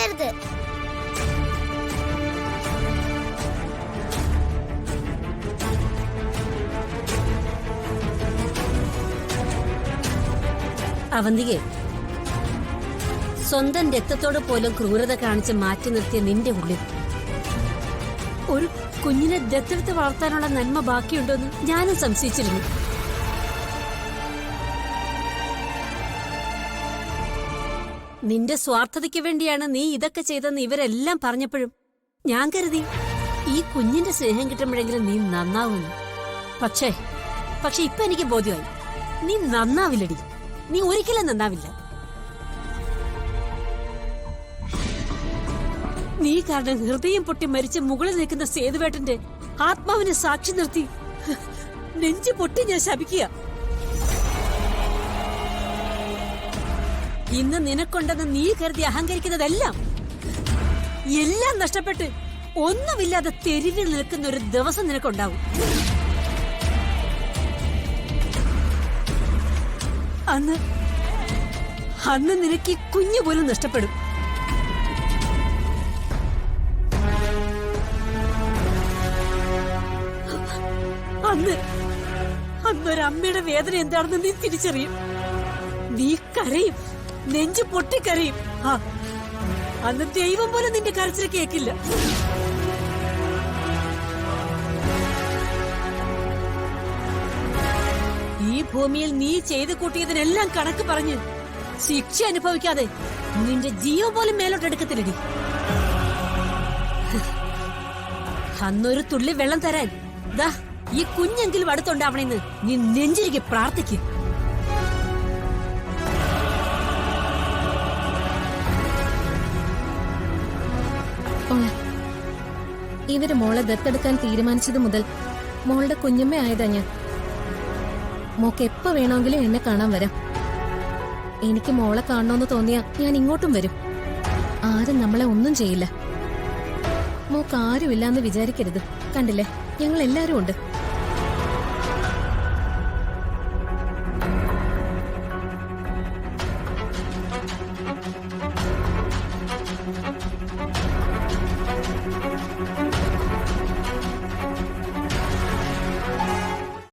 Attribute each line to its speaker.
Speaker 1: ചെയ്യരുത്.
Speaker 2: അവന്തികെ, സ്വന്തം രക്തത്തോട് പോലും ക്രൂരത കാണിച്ച് മാറ്റി നിർത്തിയ നിന്റെ ഉള്ളിൽ ഒരു കുഞ്ഞിനെ ദത്തെടുത്ത് വളർത്താനുള്ള നന്മ ബാക്കിയുണ്ടോന്ന് ഞാനും സംശയിച്ചിരുന്നു. നിന്റെ സ്വാർത്ഥതയ്ക്ക് വേണ്ടിയാണ് നീ ഇതൊക്കെ ചെയ്തെന്ന് ഇവരെല്ലാം പറഞ്ഞപ്പോഴും ഞാൻ കരുതി ഈ കുഞ്ഞിന്റെ സ്നേഹം കിട്ടുമ്പോഴെങ്കിലും നീ നന്നാവുന്നു. പക്ഷേ ഇപ്പൊ എനിക്ക് ബോധ്യമായി, നീ നന്നാവില്ലടി. നീ ഒരിക്കലും നന്നാവില്ല. നീ കാരണം ഹൃദയം പൊട്ടി മരിച്ച് മുകളിൽ നിൽക്കുന്ന സേതുവേട്ടന്റെ ആത്മാവിനെ സാക്ഷി നിർത്തി നെഞ്ചു പൊട്ടി ഞാൻ ശപിക്കുക. ഇന്ന് നിനക്കൊണ്ടെന്ന് നീ കരുതി അഹങ്കരിക്കുന്നതെല്ലാം എല്ലാം നഷ്ടപ്പെട്ട് ഒന്നുമില്ലാതെ തെരുവിൽ നിൽക്കുന്ന ഒരു ദിവസം നിനക്കുണ്ടാവും. അന്ന് നിനക്ക് ഈ കുഞ്ഞു പോലും നഷ്ടപ്പെടും. അന്നൊരമ്മയുടെ വേദന എന്താണെന്ന് നീ തിരിച്ചറിയും. നീ കരയും, നെഞ്ചു പൊട്ടിക്കരയും. അന്ന് ദൈവം പോലും നിന്റെ കരച്ചിൽ കേൾക്കില്ല. ഈ ഭൂമിയിൽ നീ ചെയ്തു കൂട്ടിയതിനെല്ലാം കണക്ക് പറഞ്ഞ് ശിക്ഷ അനുഭവിക്കാതെ നിന്റെ ജീവൻ പോലും മേലോട്ടെടുക്കത്തില്ലടി. അന്നൊരു തുള്ളി വെള്ളം തരാൻ ദാ ഈ കുഞ്ഞെങ്കിലും അടുത്തുണ്ടാവണെന്ന് നീ നെഞ്ചിരിക്കെ പ്രാർത്ഥിക്കും.
Speaker 3: ഇവര് മോളെ ദത്തെടുക്കാൻ തീരുമാനിച്ചത് മുതൽ മോളുടെ കുഞ്ഞമ്മ ആയതാ ഞാൻ. മോക്ക് എപ്പോ വേണമെങ്കിലും എന്നെ കാണാൻ വരാം. എനിക്ക് മോളെ കാണണമെന്ന് തോന്നിയാ ഞാൻ ഇങ്ങോട്ടും വരും. ആരും നമ്മളെ ഒന്നും ചെയ്യില്ല. മോക്ക് ആരുമില്ലാന്ന് വിചാരിക്കരുത്. കണ്ടില്ലേ, ഞങ്ങൾ എല്ലാരും ഉണ്ട്.